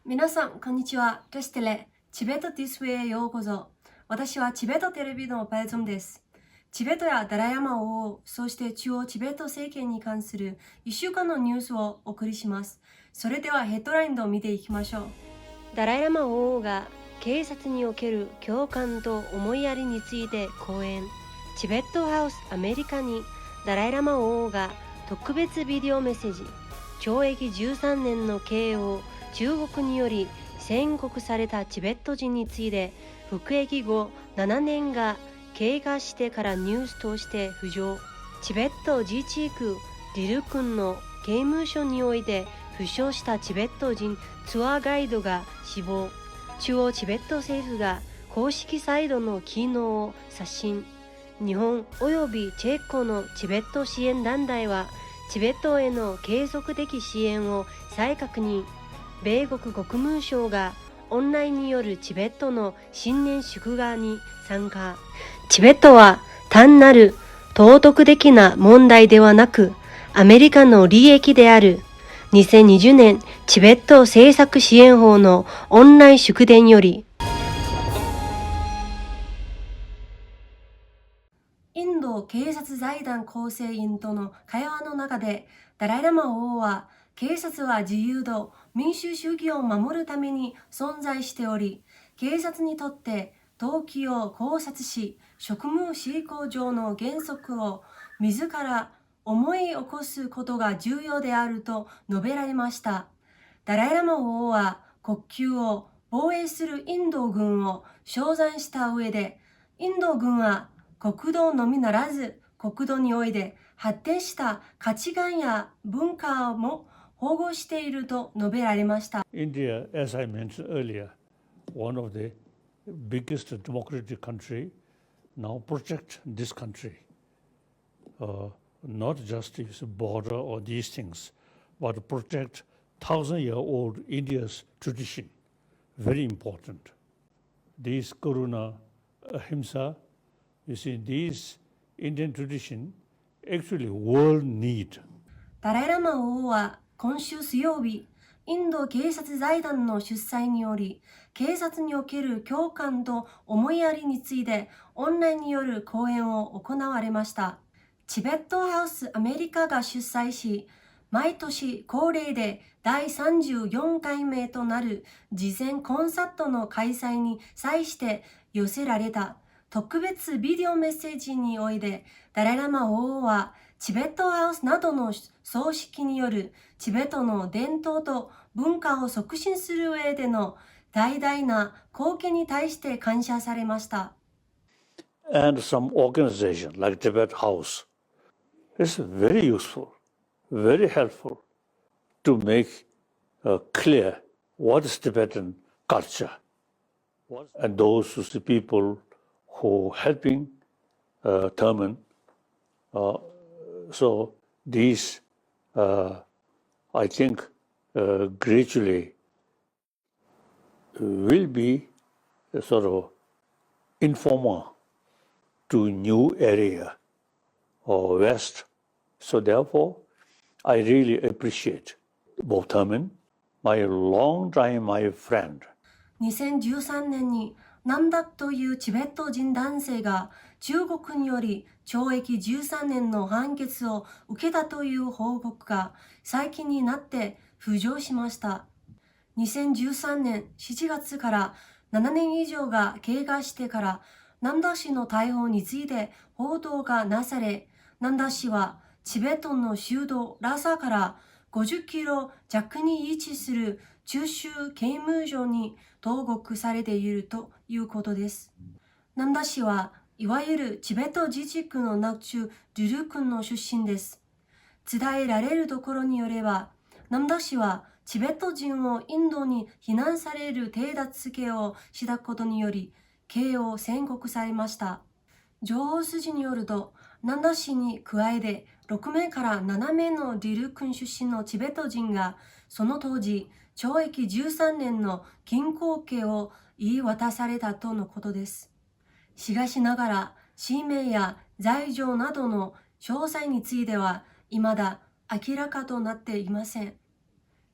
皆さん、こんにちは。レステレ、チベットディスウェイへようこそ。私はチベットテレビのパイゾンです。チベットやダラヤマ王、そして中央チベット政権に関する1週間のニュースをお送りします。それではヘッドラインを見ていきましょう。ダライラマ王が警察における共感と思いやりについて講演。チベットハウスアメリカにダライラマ王が特別ビデオメッセージ。懲役13年の刑を中国により宣告されたチベット人について服役後7年が経過してからニュースとして浮上。チベット自治区ディルクンの刑務所において負傷したチベット人ツアーガイドが死亡。中央チベット政府が公式サイトの機能を刷新。日本及びチェコのチベット支援団体はチベットへの継続的支援を再確認。米国国務省がオンラインによるチベットの新年祝賀に参加。チベットは単なる道徳的な問題ではなく、アメリカの利益である。2020年チベット政策支援法のオンライン祝電より、インド警察財団構成員との会話の中で、ダライラマ王は、警察は自由と民主主義を守るために存在しており、警察にとって動機を考察し、職務執行上の原則を自ら思い起こすことが重要であると述べられました。ダライラマ王は国旗を防衛するインド軍を称賛した上で、インド軍は国土のみならず国土において発展した価値観や文化も保護していると述べられました。India, as I mentioned earlier, one of the biggest democratic country, now protect this country, not just its border or these things, but protect 1,000-year-old India's tradition. Very important. These Karuna, Ahimsa, you see, these Indian tradition actually world need. ダライラマ王は今週水曜日、インド警察財団の出催により、警察における共感と思いやりについてオンラインによる講演を行われました。チベットハウスアメリカが主催し、毎年恒例で第34回目となる事前コンサートの開催に際して寄せられた特別ビデオメッセージにおいて、ダライラマ王はチベットハウスなどの組織によるチベットの伝統と文化を促進する上での大々な貢献に対して感謝されました。And some organization like Tibet House is very useful, very helpful to make clear what is Tibetan culture. And those people who helping Thurman, so these, I think, gradually will be a sort of informer to new area or west. So therefore, I really appreciate Bob Thurman, my long time my friend. 2013年にナムダックというチベット人男性が中国により懲役13年の判決を受けたという報告が最近になって浮上しました。2013年7月から7年以上が経過してからナムダ氏の逮捕について報道がなされ、ナムダ氏はチベットの首都ラサから50キロ弱に位置する中州刑務所に投獄されているということです。ナムダ氏はいわゆるチベット自治区のナクチュ・デュルクンの出身です。伝えられるところによれば、ナムダ氏はチベット人をインドに避難される手助けをしたことにより、刑を宣告されました。情報筋によると、ナムダ氏に加えて6名から7名のディルクン出身のチベット人が、その当時、懲役13年の禁錮刑を言い渡されたとのことです。しかしながら、氏名や罪状などの詳細については、未だ明らかとなっていません。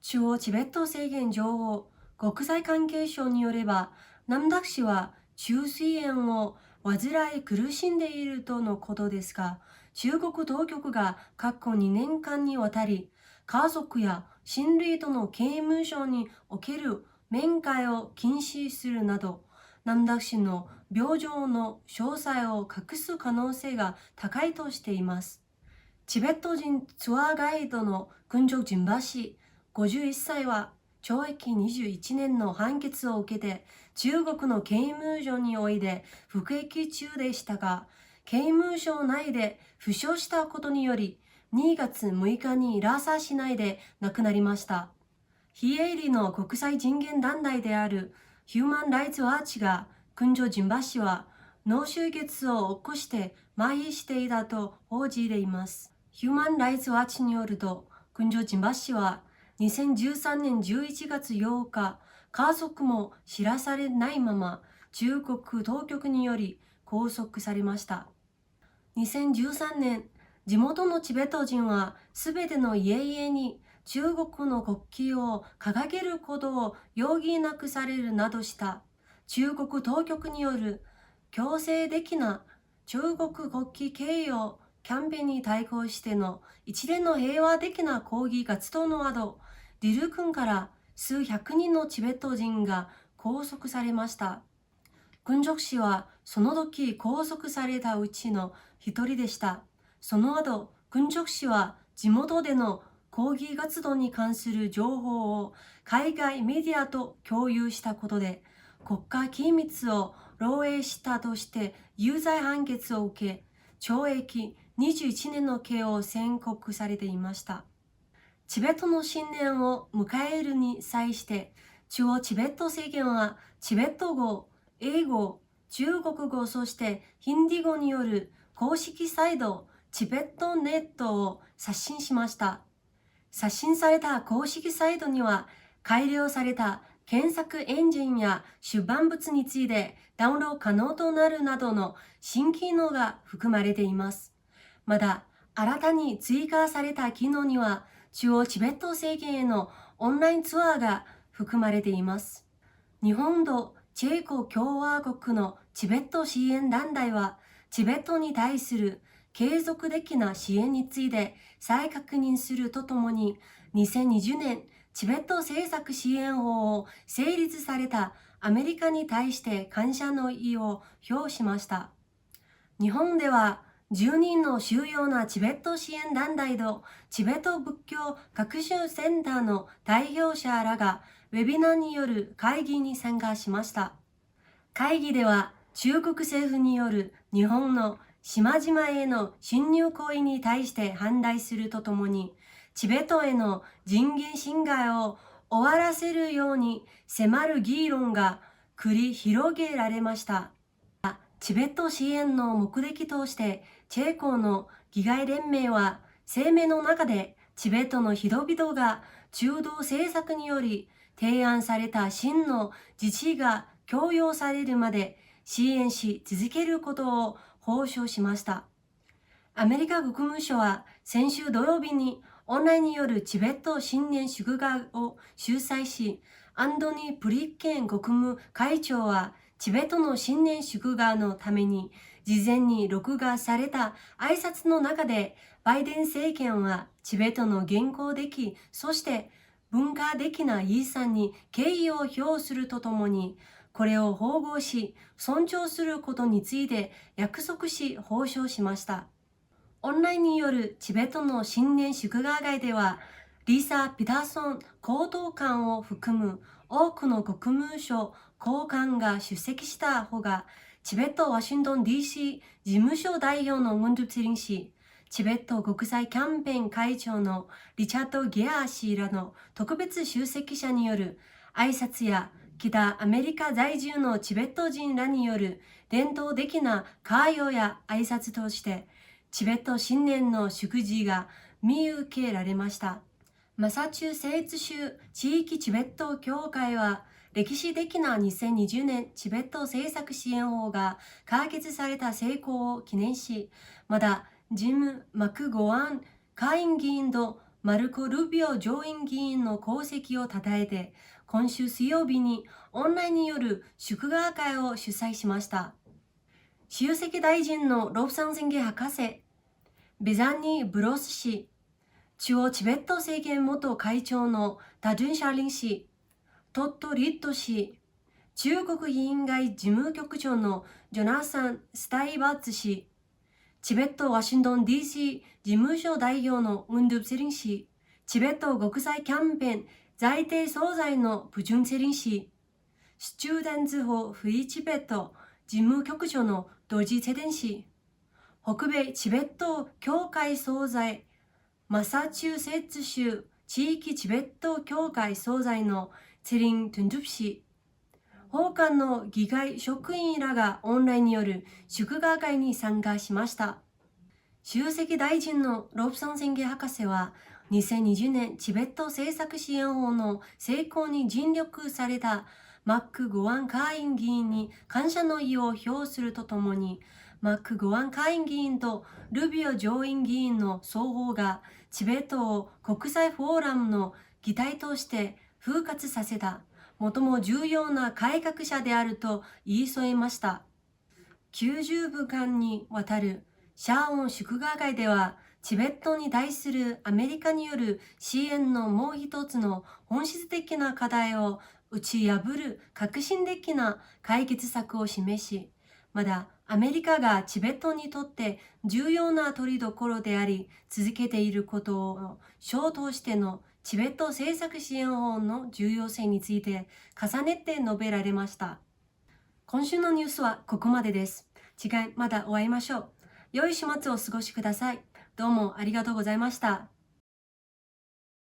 中央チベット政権情報国際関係省によれば、南沢氏は中膵炎を患い苦しんでいるとのことですが、中国当局が過去2年間にわたり、家族や親類との刑務所における面会を禁止するなど、南沢氏の病状の詳細を隠す可能性が高いとしています。チベット人ツアーガイドの群直ジンバ氏51歳は懲役21年の判決を受けて中国の刑務所においで服役中でしたが、刑務所内で負傷したことにより2月6日にラーサ市内で亡くなりました。非営利の国際人権団体であるヒューマン・ライツ・ワッチが群直ジンバ氏は脳出血を起こして麻痺していたと報じています。ヒューマン・ライツ・ワッチによると、群直ジンバ氏は2013年11月8日、家族も知らされないまま中国当局により拘束されました。2013年、地元のチベット人はすべての家々に中国の国旗を掲げることを余儀なくされるなどした中国当局による強制的な中国国旗掲揚キャンペーンに対抗しての一連の平和的な抗議活動の後、リル郡から数百人のチベット人が拘束されました。群直氏はその時拘束されたうちの一人でした。その後、群直氏は地元での抗議活動に関する情報を海外メディアと共有したことで、国家機密を漏洩したとして有罪判決を受け、懲役21年の刑を宣告されていました。チベットの新年を迎えるに際して、中央チベット政権はチベット語、英語、中国語、そしてヒンディー語による公式サイト、チベットネットを刷新しました。刷新された公式サイトには、改良された検索エンジンや出版物についてダウンロード可能となるなどの新機能が含まれています。また、新たに追加された機能には、中央チベット政権へのオンラインツアーが含まれています。日本とチェコ共和国のチベット支援団体は、チベットに対する継続的な支援について再確認するとともに、2020年、チベット政策支援法を成立されたアメリカに対して感謝の意を表しました。日本では、10人の主要なチベット支援団体とチベット仏教学習センターの代表者らがウェビナーによる会議に参加しました。会議では中国政府による日本の島々への侵入行為に対して反対するとともに、チベットへの人権侵害を終わらせるように迫る議論が繰り広げられました。チベット支援の目的として、チェコの議会連盟は声明の中でチベットの人々が中道政策により提案された真の自治が強要されるまで支援し続けることを保証しました。アメリカ国務省は先週土曜日にオンラインによるチベット新年祝賀を主催し、アンドニー・ブリッケン国務会長はチベットの新年祝賀のために事前に録画された挨拶の中で、バイデン政権はチベットの現行的、そして文化的な遺産に敬意を表するとともに、これを保護し、尊重することについて約束し、保証しました。オンラインによるチベットの新年祝賀会では、リサ・ピターソン報道官を含む多くの国務省高官が出席したほか、チベットワシントン DC 事務所代表のムンドゥプティリン氏、チベット国際キャンペーン会長のリチャード・ゲアー氏らの特別出席者による挨拶や、北アメリカ在住のチベット人らによる伝統的な歌謡や挨拶として、チベット新年の祝辞が見受けられました。マサチューセッツ州地域チベット協会は、歴史的な2020年チベット政策支援法が可決された成功を記念し、またジム・マクゴアン下院議員とマルコ・ルビオ上院議員の功績を称えて、今週水曜日にオンラインによる祝賀会を主催しました。習主席大臣のロブサンセンゲ博士、ベザニー・ブロス氏、中央チベット政権元会長のダ・ジュン・シャーリン氏、トット・リッド氏、中国委員会事務局長のジョナサン・スタイバッツ氏、チベット・ワシントン DC 事務所代表のウンドゥプ・セリン氏、チベット国際キャンペーン在定総裁のプジュン・セリン氏、スチューデンツ法フリーチベット事務局長のドジ・チェデン氏、北米チベット協会総裁、マサチューセッツ州地域チベット協会総裁のツェリン・トゥンドゥプ氏、他の議会職員らがオンラインによる祝賀会に参加しました。習主席大臣のロブソン・センゲ博士は、2020年チベット政策支援法の成功に尽力されたマック・ゴアン下院議員に感謝の意を表するとともに、マック・ゴアン下院議員とルビオ上院議員の双方がチベットを国際フォーラムの議題として復活させた最も重要な改革者であると言い添えました。90分間にわたるシャーオン祝賀会では、チベットに対するアメリカによる支援のもう一つの本質的な課題を打ち破る革新的な解決策を示し、まだアメリカがチベットにとって重要な取り所であり続けていることを章としてのチベット政策支援法の重要性について重ねて述べられました。今週のニュースはここまでです。次回またお会いしましょう。良い週末をお過ごしください。どうもありがとうございました。